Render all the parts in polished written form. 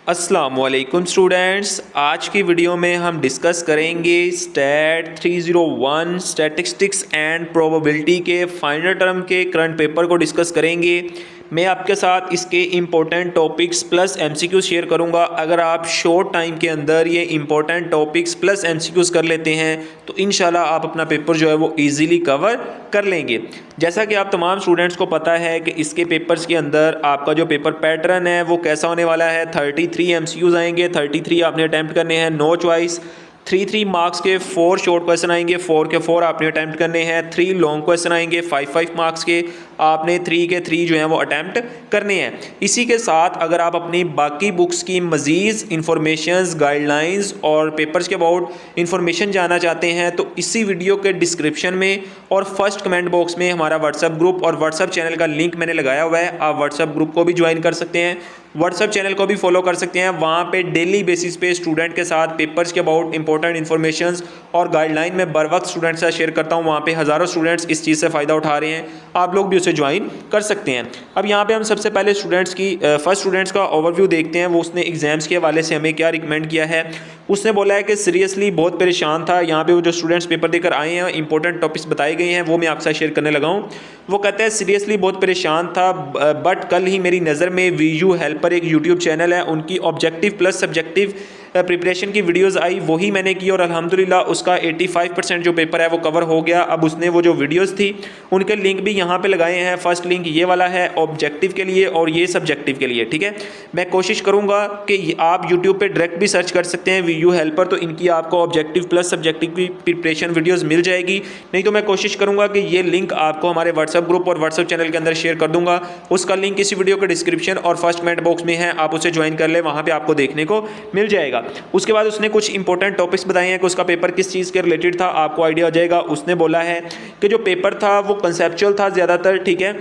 अस्सलामुअलैकुम स्टूडेंट्स, आज की वीडियो में हम डिस्कस करेंगे स्टैट 301 स्टैटिस्टिक्स एंड प्रोबेबिलिटी के फाइनल टर्म के करंट पेपर को डिस्कस करेंगे। मैं आपके साथ इसके important topics plus MCQs share करूंगा। अगर आप शॉर्ट टाइम के अंदर ये इम्पोर्टेंट टॉपिक्स प्लस एमसीक्यूज कर लेते हैं तो इंशाल्लाह आप अपना पेपर जो है वो ईजीली कवर कर लेंगे। जैसा कि आप तमाम स्टूडेंट्स को पता है कि इसके पेपर्स के अंदर आपका जो पेपर पैटर्न है वो कैसा होने वाला है। 33 एमसीक्यूज आएंगे, 33 आपने अटैम्प्ट करने हैं, नो चॉइस। 3 मार्क्स के 4 शॉर्ट क्वेश्चन आएंगे, 4 के 4 आपने अटैम्प्ट करने हैं। 3 लॉन्ग क्वेश्चन आएंगे, 5 मार्क्स के आपने 3 के 3 जो हैं वो अटैम्प्ट करने हैं। इसी के साथ अगर आप अपनी बाकी बुक्स की मज़ीद इंफॉर्मेशंस, गाइडलाइंस और पेपर्स के अबाउट इंफॉर्मेशन जानना चाहते हैं तो इसी वीडियो के डिस्क्रिप्शन में और फर्स्ट कमेंट बॉक्स में हमारा व्हाट्सएप ग्रुप और व्हाट्सएप चैनल का लिंक मैंने लगाया हुआ है। आप व्हाट्सएप ग्रुप को भी ज्वाइन कर सकते हैं, व्हाट्सएप चैनल को भी फॉलो कर सकते हैं। वहाँ पे डेली बेसिस पे स्टूडेंट के साथ पेपर्स के अबाउट इंपॉर्टेंट इन्फॉर्मेशंस और गाइडलाइन में बर वक्त स्टूडेंट से शेयर करता हूँ। वहाँ पे हज़ारों स्टूडेंट्स इस चीज़ से फ़ायदा उठा रहे हैं, आप लोग भी उसे ज्वाइन कर सकते हैं। अब यहाँ पे हम सबसे पहले फर्स्ट स्टूडेंट्स का ओवरव्यू देखते हैं। वो उसने एग्जाम्स के हवाले से हमें क्या रिकमेंड किया है। उसने बोला है कि सीरियसली बहुत परेशान था। यहाँ पे वो जो स्टूडेंट्स पेपर देकर आए हैं, इंपॉर्टेंट टॉपिक्स बताए गए हैं, वो मैं आपसे शेयर करने लगा हूँ। वो कहते हैं सीरियसली बहुत परेशान था, बट कल ही मेरी नज़र में वीयू हेल्पर एक यूट्यूब चैनल है, उनकी ऑब्जेक्टिव प्लस सब्जेक्टिव प्रिपरेशन की वीडियोस आई, वही मैंने की और अल्हम्दुलिल्लाह उसका 85% जो पेपर है वो कवर हो गया। अब उसने वो जो वीडियोस थी उनके लिंक भी यहाँ पे लगाए हैं। फर्स्ट लिंक ये वाला है ऑब्जेक्टिव के लिए और ये सब्जेक्टिव के लिए, ठीक है। मैं कोशिश करूँगा कि आप यूट्यूब पे डायरेक्ट भी सर्च कर सकते हैं वीयू हेल्पर, तो इनकी आपको ऑब्जेक्टिव प्लस सब्जेक्टिव की प्रिपरेशन वीडियोज़ मिल जाएगी। नहीं तो मैं कोशिश करूँगा कि ये लिंक आपको हमारे व्हाट्सएप ग्रुप और व्हाट्सएप चैनल के अंदर शेयर कर दूँगा। उसका लिंक इसी वीडियो के डिस्क्रिप्शन और फर्स्ट कमेंट बॉक्स में है, आप उसे ज्वाइन कर ले, वहाँ पर आपको देखने को मिल जाएगा। उसके बाद उसने कुछ इंपॉर्टेंट टॉपिक्स बताए हैं कि उसका पेपर किस चीज़ के रिलेटेड था, आपको आइडिया हो जाएगा। उसने बोला है कि जो पेपर था वो कंसेप्चुअल था ज़्यादातर, ठीक है।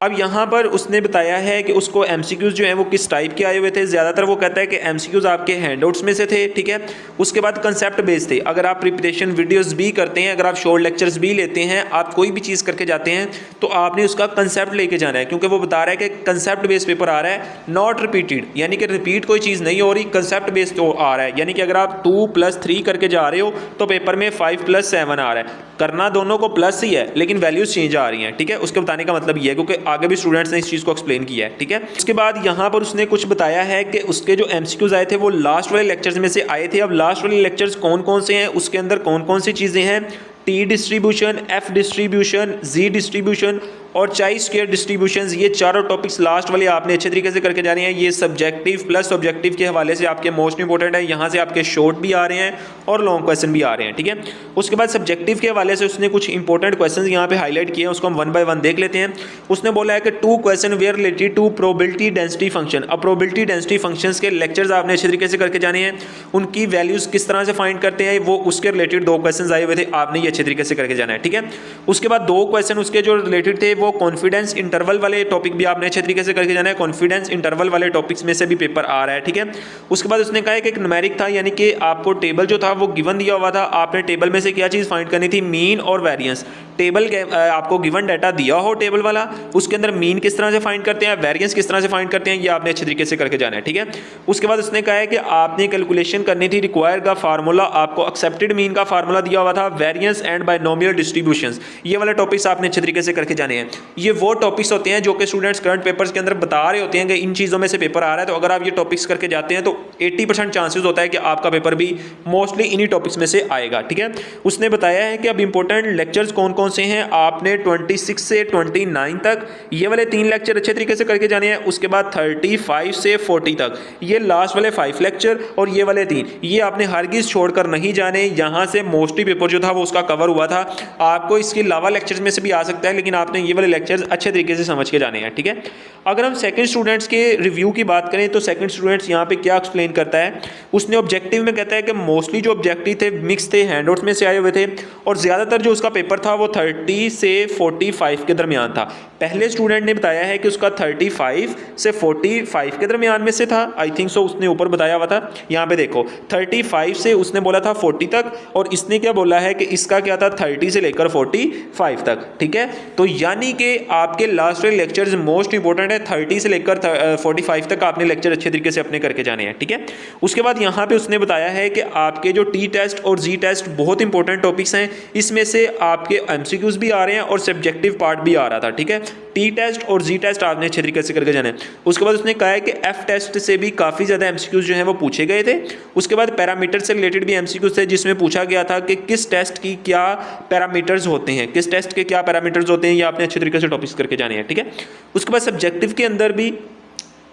अब यहाँ पर उसने बताया है कि उसको एमसीक्यूज़ जो हैं वो किस टाइप के आए हुए थे। ज़्यादातर वो कहता है कि एमसीक्यूज़ आपके हैंडआउट्स में से थे, ठीक है। उसके बाद कंसेप्ट बेस्ड थे। अगर आप प्रिपरेशन वीडियोस भी करते हैं, अगर आप शॉर्ट लेक्चर्स भी लेते हैं, आप कोई भी चीज़ करके जाते हैं तो आपने उसका कंसेप्ट लेके जाना है, क्योंकि वो बता रहा है कि कंसेप्ट बेस्ड पेपर आ रहा है, नॉट रिपीटेड, यानी कि रिपीट कोई चीज़ नहीं हो रही, कंसेप्ट बेस्ड तो आ रहा है। यानी कि अगर आप 2+3 करके जा रहे हो तो पेपर में 5+7 आ रहा है। करना दोनों को प्लस ही है लेकिन वैल्यूज चेंज आ रही हैं, ठीक है। उसके बताने का मतलब ये है, क्योंकि आगे भी स्टूडेंट्स ने इस चीज़ को एक्सप्लेन किया है, ठीक है। उसके बाद यहाँ पर उसने कुछ बताया है कि उसके जो एमसीक्यूज आए थे वो लास्ट वाले लेक्चर्स में से आए थे। अब लास्ट वाले लेक्चर्स कौन कौन से हैं, उसके अंदर कौन कौन सी चीज़ें हैं, टी डिस्ट्रीब्यूशन, एफ डिस्ट्रीब्यूशन, जी डिस्ट्रीब्यूशन और चाई स्क्वायर डिस्ट्रीब्यूशंस, ये चारों टॉपिक्स लास्ट वाले आपने अच्छे तरीके से करके जाने हैं। ये सब्जेक्टिव प्लस ऑब्जेक्टिव के हवाले से आपके मोस्ट इंपॉर्टेंट है। यहाँ से आपके शॉर्ट भी आ रहे हैं और लॉन्ग क्वेश्चन भी आ रहे हैं, ठीक है। उसके बाद सब्जेक्टिव के हवाले से उसने कुछ इंपॉर्टेंट क्वेश्चन यहाँ पे हाईलाइट किए हैं, उसको हम 1 बाय 1 देख लेते हैं। उसने बोला है कि 2 question were related to probability density function. अब प्रोबेबिलिटी डेंसिटी फंक्शंस के लेक्चर्स आपने अच्छे तरीके से करके जाने हैं, उनकी वैल्यूज़ किस तरह से फाइंड करते हैं, वो उसके रिलेटेड 2 क्वेश्चन आए हुए थे, आपने ये अच्छे तरीके से करके जाना है, ठीक है। उसके बाद 2 क्वेश्चन उसके जो रिलेटेड थे वो कॉन्फिडेंस इंटरवल वाले टॉपिक भी आपने अच्छे तरीके से करके जाना है। कॉन्फिडेंस इंटरवल वाले टॉपिक्स में से भी पेपर आ रहा है, ठीक है। उसके बाद उसने कहा कि एक न्यूमेरिक था, यानी कि आपको टेबल जो था वो गिवन दिया हुआ था, आपने टेबल में से क्या चीज़ फाइंड करनी थी, मीन और वेरिएंस। टेबल आपको गिवन डाटा दिया हो टेबल वाला, उसके अंदर मीन किस तरह से फाइंड करते हैं, वेरिएंस किस तरह से फाइंड करते हैं, ये आपने अच्छे तरीके से करके जाना है, ठीक है। उसके बाद उसने कहा है कि आपने कैलकुलेशन करनी थी रिक्वायर का फार्मूला, आपको एक्सेप्टेड मीन का फार्मूला दिया हुआ था, वेरिएंस एंड बायनोमियल डिस्ट्रीब्यूशंस, ये वाले टॉपिक्स आपने अच्छे तरीके से करके जाने हैं। ये वो टॉपिक्स होते हैं जो कि स्टूडेंट्स करंट पेपर्स के अंदर बता रहे होते हैं कि इन चीज़ों में से पेपर आ रहा है, तो अगर आप ये टॉपिक्स करके जाते हैं तो 80% चांसेस होता है कि आपका पेपर भी मोस्टली इन्हीं टॉपिक्स में से आएगा, ठीक है। उसने बताया है कि अब इंपॉर्टेंट लेक्चर्स कौन कौन से हैं, आपने 26 से 29 तक ये वाले 3 लेक्चर अच्छे तरीके से करके जाने हैं। उसके बाद 35 से 40 तक ये लास्ट वाले 5 लेक्चर और ये वाले 3, ये आपने हरगिज़ छोड़कर नहीं जाने। यहाँ से मोस्टली पेपर जो था वो उसका कवर हुआ था। आपको इसके अलावा लेक्चर्स में से भी आ सकता है, लेकिन आपने ये वाले लेक्चर्स अच्छे तरीके से समझ के जाने हैं, ठीक है। अगर हम सेकंड स्टूडेंट्स के रिव्यू की बात करें तो सेकंड स्टूडेंट्स यहाँ पे क्या एक्सप्लेन करता है, उसने ऑब्जेक्टिव में कहता है कि मोस्टली जो ऑब्जेक्टिव थे मिक्स थे, हैंडआउट्स में से आए हुए थे और ज़्यादातर जो उसका पेपर था वो 30 से 45 के दरमियान था। पहले स्टूडेंट ने बताया है कि उसका 35 से 45 के दरमियान में से था, आई थिंक सो, उसने ऊपर बताया हुआ था। यहाँ पे देखो 35 से उसने बोला था 40 तक और इसने क्या बोला है कि इसका क्या था 30 से लेकर 45 तक, ठीक है। तो यानी कि आपके लास्ट वाले लेक्चर्स मोस्ट इंपॉर्टेंट है, 30 से लेकर 45 तक आपने लेक्चर अच्छे तरीके से अपने करके जाने हैं, ठीक है। उसके बाद यहाँ पे उसने बताया है कि आपके जो टी टेस्ट और जी टेस्ट बहुत इंपॉर्टेंट टॉपिक्स हैं, इसमें से आपके एमसीक्यूज भी आ रहे हैं और सब्जेक्टिव पार्ट भी आ रहा था, ठीक है। टी टेस्ट और जी टेस्ट आपने अच्छे तरीके से करके जाना है। उसके बाद उसने कहा है कि एफ टेस्ट से भी काफ़ी ज़्यादा एमसीक्यूज जो हैं वो पूछे गए थे। उसके बाद पैरामीटर से रिलेटेड भी एमसीक्यूज थे, जिसमें पूछा गया था कि किस टेस्ट की क्या पैरामीटर्स होते हैं, किस टेस्ट के क्या पैरामीटर्स होते हैं, ये आपने अच्छे तरीके से टॉपिक्स करके जाने हैं, ठीक है। उसके बाद सब्जेक्टिव के अंदर भी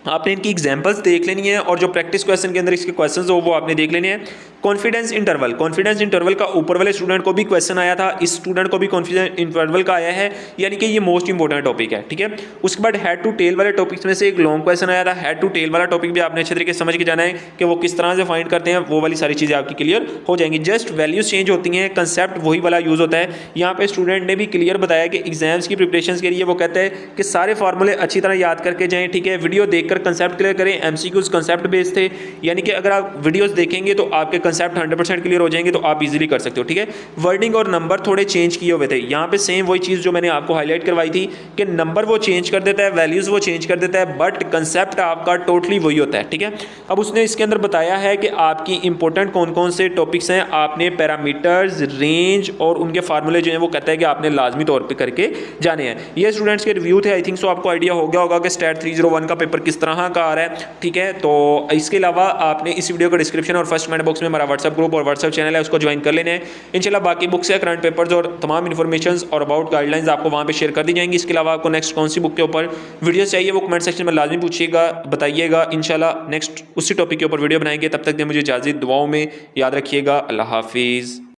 आपने इनकी एग्जांपल्स देख लेनी है और जो प्रैक्टिस क्वेश्चन के अंदर इसके क्वेश्चंस हो वो आपने देख लेने हैं। कॉन्फिडेंस इंटरवल का ऊपर वाले स्टूडेंट को भी क्वेश्चन आया था, इस स्टूडेंट को भी कॉन्फिडेंस इंटरवल का आया है, यानी कि ये मोस्ट इंपॉर्टेंट टॉपिक है, ठीक है। उसके बाद हेड टू टेल वाले टॉपिक्स में से एक लॉन्ग क्वेश्चन आया था। हेड टू टेल वाला टॉपिक भी आपने अच्छे तरीके से समझ के जाना है कि वो किस तरह से फाइंड करते हैं, वो वाली सारी चीज़ें आपकी क्लियर हो जाएंगी। जस्ट वैल्यूज चेंज होती हैं, कंसेप्ट वही वाला यूज़ होता है। यहाँ पे स्टूडेंट ने भी क्लियर बताया कि एग्जाम्स की प्रिपरेशन के लिए वो कहते हैं कि सारे फार्मूले अच्छी तरह याद करके जाएँ, ठीक है। वीडियो देखकर कंसेप्ट क्लियर करें, एमसीक्यूज कंसेप्ट बेस्ड थे, यानी कि अगर आप वीडियोस देखेंगे तो आपके कंसेप्ट 100% क्लियर हो जाएंगे, तो आप इजीली कर सकते हो, ठीक है। वर्डिंग और नंबर थोड़े चेंज किए हुए थे, यहाँ पे सेम वही चीज़ जो मैंने आपको हाईलाइट करवाई थी कि नंबर वो चेंज कर देता है, वैल्यूज वो चेंज कर देता है, बट कंसेप्ट आपका टोटली वही होता है, ठीक है। अब उसने इसके अंदर बताया है कि आपकी इंपॉर्टेंट कौन कौन से टॉपिक्स हैं, आपने पैरामीटर्स, रेंज और उनके फार्मूले जो हैं वो कहता है कि आपने लाजमी तौर पर करके जाने हैं। ये स्टूडेंट्स के रिव्यू थे, आई थिंक सो आपको आइडिया हो गया होगा कि स्टैट 301 का पेपर किस तरह का आ रहा है, ठीक है। तो इसके अलावा आपने इस वीडियो का डिस्क्रिप्शन और फर्स्ट कमेंट बॉक्स में हमारा व्हाट्सएप ग्रुप और व्हाट्सएप चैनल है, उसको ज्वाइन कर लेने हैं। इंशाल्लाह बाकी बुक्स या करंट पेपर्स और तमाम इन्फॉर्मेशंस और अबाउट गाइडलाइंस आपको वहाँ पे शेयर कर दी जाएंगी। इसके अलावा आपको नेक्स्ट कौन सी बुक के ऊपर वीडियो चाहिए वो कमेंट सेक्शन में लाजमी पूछिएगा, बताइएगा। इंशाल्लाह नेक्स्ट उसी टॉपिक के ऊपर वीडियो बनाएंगे। तब तक दे मुझे इजाज़त, दुआओं में याद रखिएगा। अल्लाह हाफिज़।